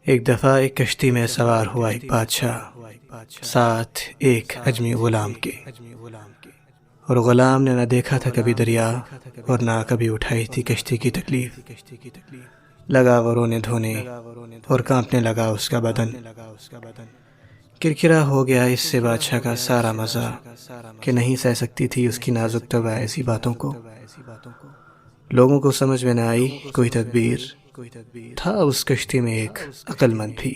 ایک دفعہ ایک کشتی میں سوار ہوا ایک بادشاہ، ساتھ ایک اجمی غلام کے، اور غلام نے نہ دیکھا تھا کبھی دریا اور نہ کبھی اٹھائی تھی کشتی کی تکلیف۔ لگا وہ رونے دھونے اور کانپنے لگا اس کا بدن۔ کرکرا ہو گیا اس سے بادشاہ کا سارا مزہ کہ نہیں سہ سکتی تھی اس کی نازک طبع ایسی باتوں کو۔ لوگوں کو سمجھ میں نہ آئی کوئی تدبیر، تھا اس کشتی میں ایک عقل مند بھی۔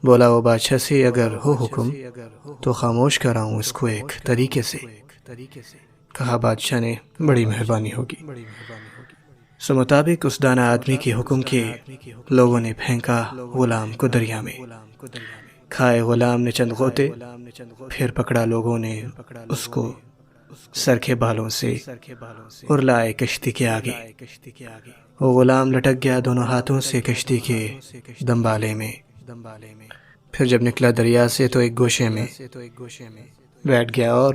بولا وہ بادشاہ سے اگر ہو حکم تو خاموش کراؤں اس کو ایک طریقے سے۔ کہا بادشاہ نے بڑی مہربانی ہوگی۔ سو مطابق اس دانا آدمی کے حکم کے لوگوں نے پھینکا غلام کو دریا میں۔ کھائے غلام نے چند غوطے، پھر پکڑا لوگوں نے اس کو سر کے بالوں سے اور لائے کشتی کے آگے۔ وہ غلام لٹک گیا دونوں ہاتھوں سے کشتی کے دمبالے میں۔ پھر جب نکلا دریا سے تو ایک گوشے میں بیٹھ گیا اور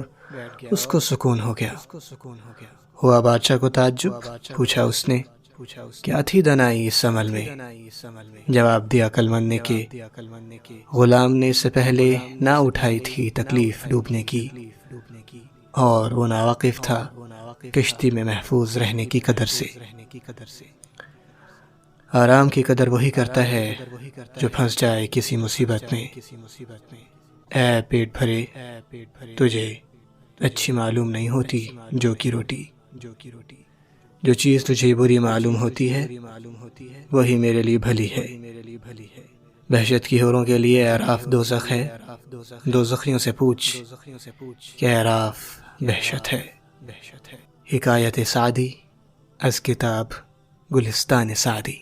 اس کو سکون ہو گیا۔ ہوا بادشاہ کو تعجب، پوچھا اس نے کیا تھی دنائی اس عمل میں؟ جواب دیا عقل مند نے کہ غلام نے اس سے پہلے نہ اٹھائی تھی تکلیف ڈوبنے کی، اور وہ ناواقف تھا کشتی میں محفوظ رہنے کی قدر سے۔ آرام کی قدر وہی کرتا ہے جو پھنس جائے کسی مصیبت میں۔ اے پیٹ بھرے، تجھے اچھی معلوم نہیں ہوتی جو کی روٹی۔ جو چیز تجھے بری معلوم ہوتی ہے وہی میرے لیے بھلی ہے۔ بہشت کی حوروں کے لیے اعراف دوزخ ہے، دوزخیوں سے پوچھ کہ اعراف بہشت ہے۔ حکایت سعدی از کتاب گلستان سعدی۔